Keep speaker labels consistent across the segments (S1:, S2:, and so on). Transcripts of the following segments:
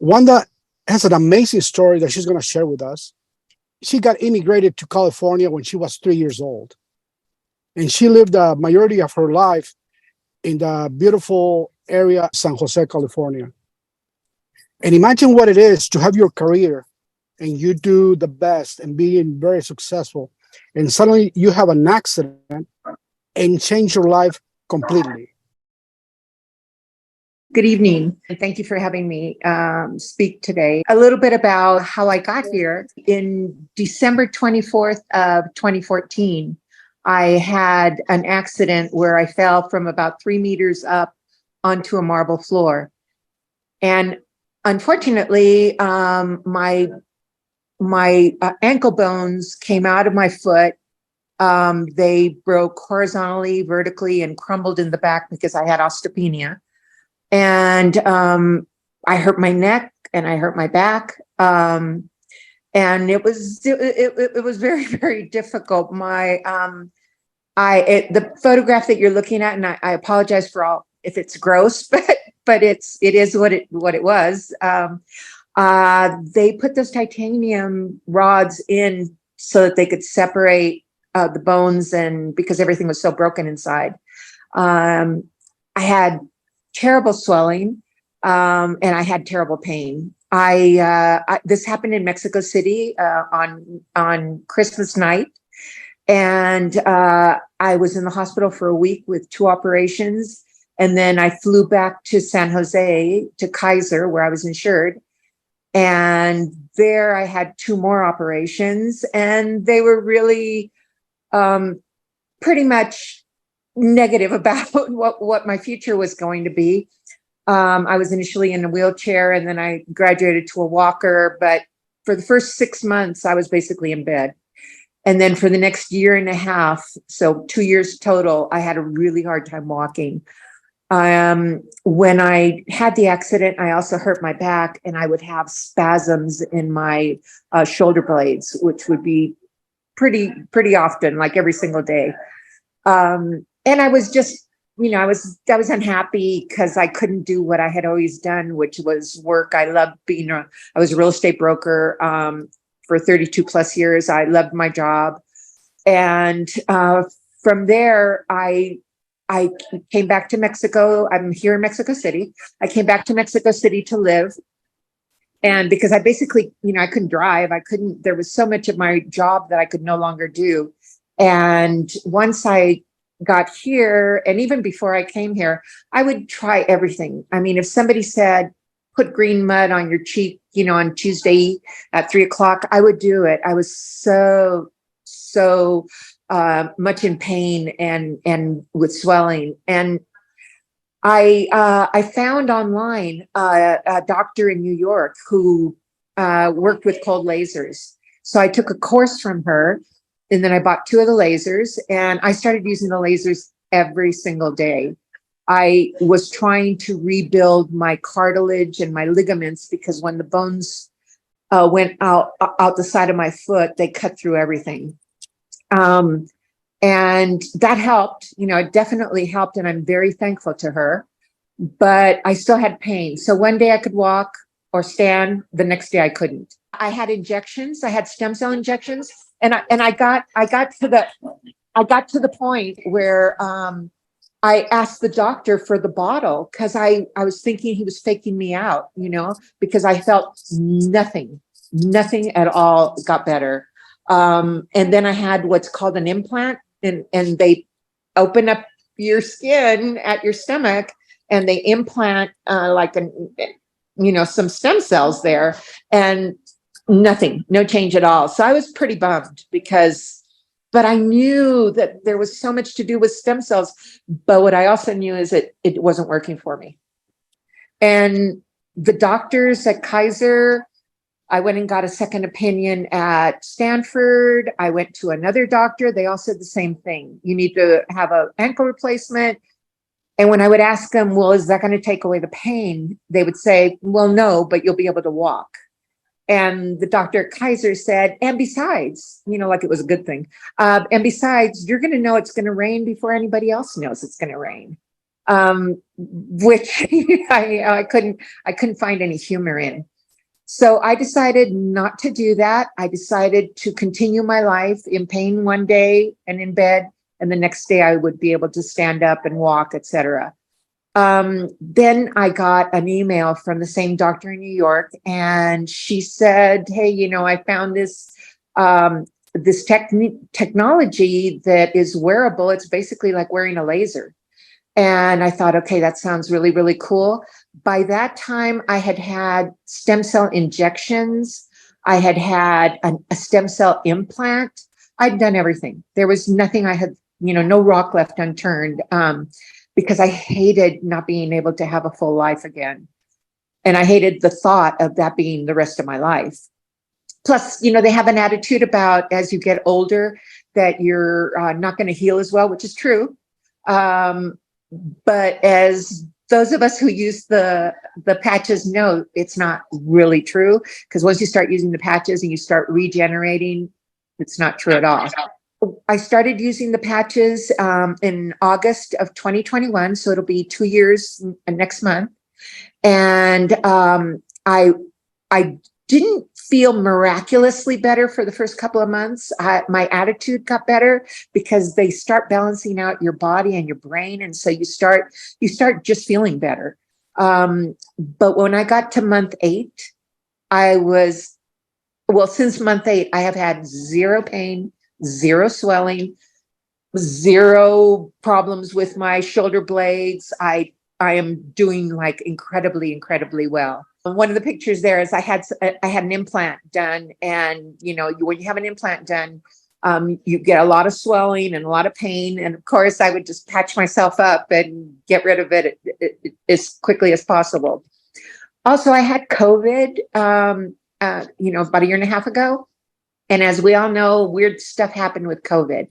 S1: Wanda has an amazing story that she's going to share with us. She got immigrated to California when she was 3 years old. And she lived the majority of her life in the beautiful area, San Jose, California. And imagine what it is to have your career and you do the best and being very successful. And suddenly you have an accident and change your life completely.
S2: Good evening, and thank you for having me speak today. A little bit about how I got here. In December 24th of 2014, I had an accident where I fell from about 3 meters up onto a marble floor. And unfortunately, my ankle bones came out of my foot. They broke horizontally, vertically, and crumbled in the back because I had osteopenia. And I hurt my neck and I hurt my back. And it was very, very difficult. The photograph that you're looking at, and I apologize for all if it's gross, but it is what it was. They put those titanium rods in so that they could separate the bones, and because everything was so broken inside. I had terrible swelling, and I had terrible pain. This happened in Mexico City on Christmas night, and I was in the hospital for a week with 2 operations, and then I flew back to San Jose to Kaiser, where I was insured, and there I had 2 more operations, and they were really pretty much negative about what my future was going to be. I was initially in a wheelchair, and then I graduated to a walker. But for the first 6 months, I was basically in bed. And then for the next year and a half, so 2 years total, I had a really hard time walking. When I had the accident, I also hurt my back, and I would have spasms in my shoulder blades, which would be pretty often, like every single day. And I was just, I was unhappy because I couldn't do what I had always done, which was work. I loved I was a real estate broker for 32 plus years. I loved my job. And from there, I came back to Mexico. I'm here in Mexico City. I came back to Mexico City to live. And because I basically, I couldn't drive, there was so much of my job that I could no longer do. And once I got here, and even before I came here, I would try everything. I mean, if somebody said, put green mud on your cheek, on Tuesday at 3:00, I would do it. I was so much in pain and with swelling. And I found online a doctor in New York who worked with cold lasers. So I took a course from her, and then I bought 2 of the lasers, and I started using the lasers every single day. I was trying to rebuild my cartilage and my ligaments, because when the bones went out the side of my foot, they cut through everything. And that helped, it definitely helped. And I'm very thankful to her, but I still had pain. So one day I could walk or stand, the next day I couldn't. I had injections. I had stem cell injections. And I got to the point where I asked the doctor for the bottle, because I was thinking he was faking me out, because I felt nothing at all got better. And then I had what's called an implant, and they open up your skin at your stomach, and they implant some stem cells there, and nothing, no change at all. So I was pretty bummed, but I knew that there was so much to do with stem cells. But what I also knew is that it wasn't working for me. And the doctors at Kaiser, I went and got a second opinion at Stanford. I went to another doctor. They all said the same thing. You need to have an ankle replacement. And when I would ask them, well, is that going to take away the pain? They would say, well, no, but you'll be able to walk. And the doctor at Kaiser said, and besides, like it was a good thing. And besides, you're going to know it's going to rain before anybody else knows it's going to rain. Which I couldn't find any humor in. So I decided not to do that. I decided to continue my life in pain one day and in bed, and the next day I would be able to stand up and walk, etc. Then I got an email from the same doctor in New York, and she said, "Hey, I found this technology that is wearable. It's basically like wearing a laser." And I thought, okay, that sounds really, really cool. By that time, I had had stem cell injections. I had had a stem cell implant. I'd done everything. There was nothing I had, no rock left unturned, because I hated not being able to have a full life again. And I hated the thought of that being the rest of my life. Plus, they have an attitude about as you get older that you're not going to heal as well, which is true. But as those of us who use the patches know, it's not really true, because once you start using the patches and you start regenerating, it's not true at all. I started using the patches in August of 2021, so it'll be 2 years next month. And I didn't feel miraculously better for the first couple of months. My attitude got better because they start balancing out your body and your brain, and so you start just feeling better. But when I got to month 8, since month 8, I have had zero pain, zero swelling, zero problems with my shoulder blades. I am doing like incredibly, incredibly well. One of the pictures there is I had an implant done, and when you have an implant done, you get a lot of swelling and a lot of pain, and of course I would just patch myself up and get rid of it as quickly as possible. Also, I had COVID, about a year and a half ago, and as we all know, weird stuff happened with COVID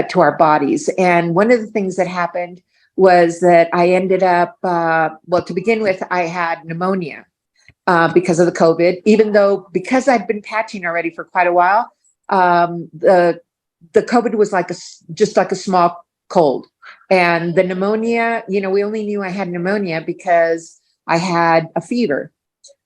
S2: to our bodies. And one of the things that happened was that I ended up, to begin with, I had pneumonia. Because of the COVID, because I'd been patching already for quite a while, the COVID was just like a small cold. And the pneumonia, we only knew I had pneumonia because I had a fever.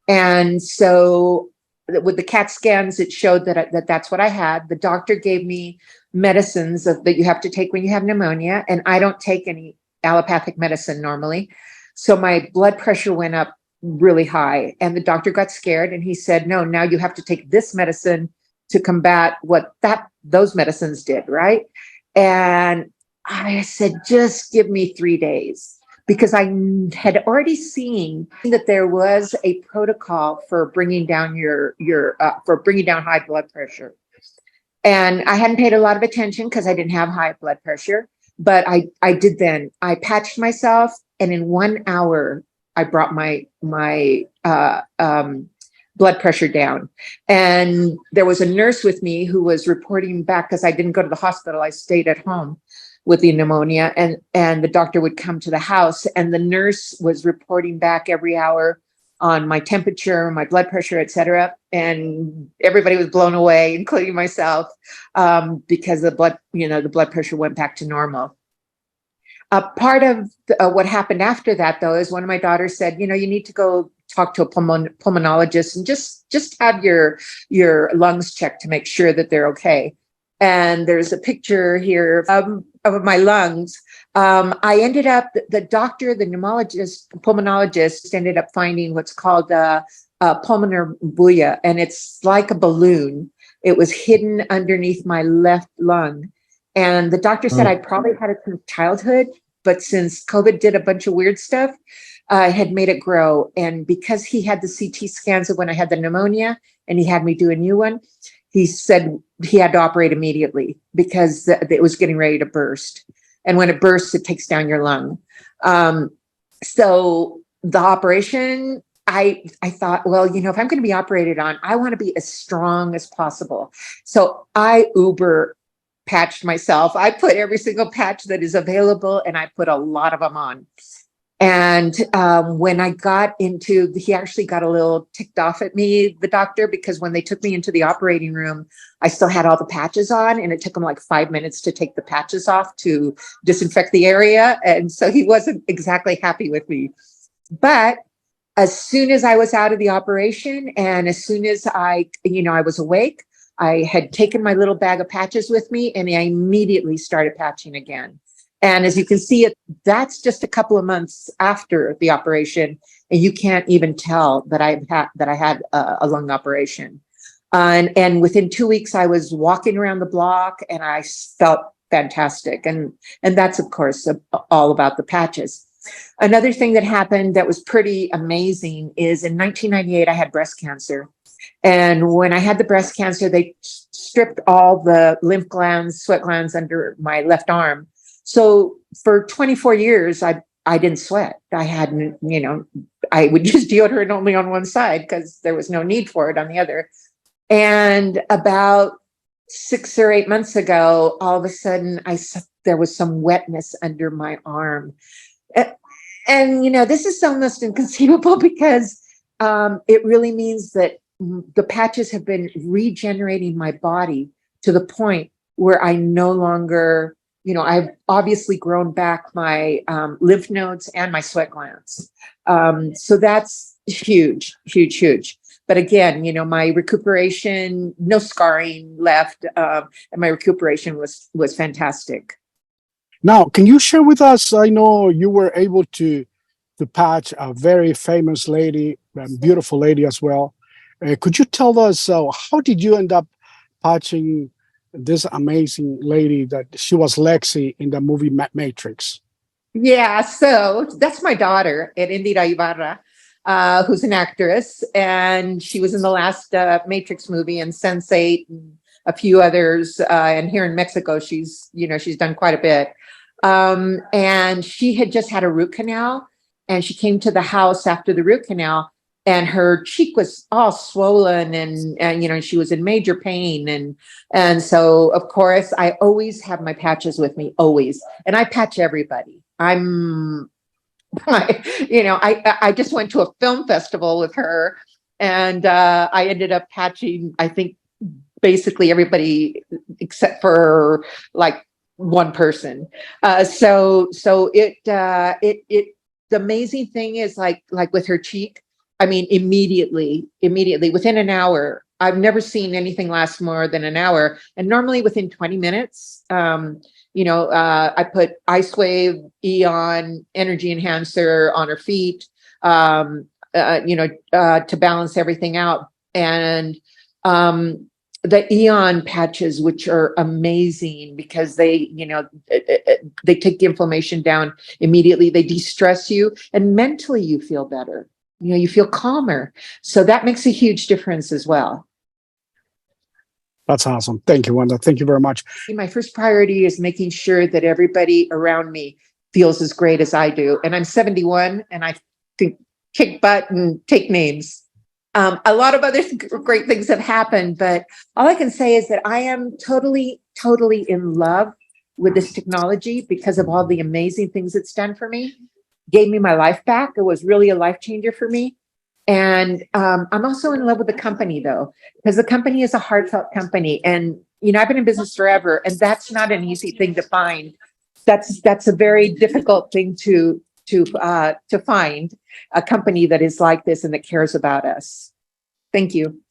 S2: And so with the CAT scans, it showed that's what I had. The doctor gave me medicines that you have to take when you have pneumonia, and I don't take any allopathic medicine normally. So my blood pressure went up really high, and the doctor got scared, and he said, "No, now you have to take this medicine to combat what those medicines did," right? And I said, "Just give me 3 days," because I had already seen that there was a protocol for bringing down bringing down high blood pressure. And I hadn't paid a lot of attention because I didn't have high blood pressure, but I did then. I patched myself, and in 1 hour, I brought my blood pressure down. And there was a nurse with me who was reporting back, because I didn't go to the hospital. I stayed at home with the pneumonia, and the doctor would come to the house, and the nurse was reporting back every hour on my temperature, my blood pressure, etc. And everybody was blown away, including myself, because the blood pressure went back to normal. Part of what happened after that, though, is one of my daughters said, you need to go talk to a pulmonologist and just have your lungs checked to make sure that they're okay. And there's a picture here of my lungs. I ended up, the doctor, the pulmonologist ended up finding what's called pulmonar bulla, and it's like a balloon. It was hidden underneath my left lung. And the doctor said I probably had it from childhood, but since COVID did a bunch of weird stuff, had made it grow. And because he had the CT scans of when I had the pneumonia, and he had me do a new one, he said he had to operate immediately because it was getting ready to burst. And when it bursts, it takes down your lung. So the operation, I thought, well, if I'm going to be operated on, I want to be as strong as possible. So I Uber patched myself. I put every single patch that is available, and I put a lot of them on. And when I got he actually got a little ticked off at me, the doctor, because when they took me into the operating room, I still had all the patches on, and it took him like 5 minutes to take the patches off to disinfect the area. And so he wasn't exactly happy with me. But as soon as I was out of the operation and as soon as I was awake, I had taken my little bag of patches with me and I immediately started patching again. And as you can see, that's just a couple of months after the operation, and you can't even tell that I had a lung operation. And within 2 weeks, I was walking around the block, and I felt fantastic. And that's of course all about the patches. Another thing that happened that was pretty amazing is in 1998, I had breast cancer. And when I had the breast cancer, they stripped all the lymph glands, sweat glands under my left arm. So for 24 years, I didn't sweat. I hadn't, I would use deodorant only on one side because there was no need for it on the other. And about 6 or 8 months ago, all of a sudden, there was some wetness under my arm. And this is almost inconceivable because it really means that the patches have been regenerating my body to the point where I no longer, I've obviously grown back my lymph nodes and my sweat glands. So that's huge, huge, huge. But again, my recuperation, no scarring left, and my recuperation was fantastic.
S1: Now, can you share with us? I know you were able to patch a very famous lady, a beautiful lady as well. Could you tell us how did you end up patching this amazing lady that she was Lexi in the movie Matrix?
S2: Yeah, so that's my daughter, Erendira Ibarra, who's an actress, and she was in the last Matrix movie and Sense8 and a few others. And here in Mexico, she's done quite a bit. And she had just had a root canal, and she came to the house after the root canal, and her cheek was all swollen, and she was in major pain, and so of course I always have my patches with me, always, and I patch everybody. I just went to a film festival with her, and I ended up patching, I think, basically everybody except for like one person. The amazing thing is like with her cheek, I mean, immediately, within an hour. I've never seen anything last more than an hour. And normally within 20 minutes, I put Ice Wave, Eon, Energy Enhancer on her feet, to balance everything out. And the Eon patches, which are amazing because they take the inflammation down immediately. They de-stress you, and mentally you feel better. You feel calmer. So that makes a huge difference as well.
S1: That's awesome. Thank you, Wanda. Thank you very much.
S2: My first priority is making sure that everybody around me feels as great as I do. And I'm 71, and I think kick butt and take names. A lot of other great things have happened, but all I can say is that I am totally, totally in love with this technology because of all the amazing things it's done for me. Gave me my life back. It was really a life changer for me. And I'm also in love with the company, though, because the company is a heartfelt company. And, I've been in business forever, and that's not an easy thing to find. That's a very difficult thing to find, a company that is like this and that cares about us. Thank you.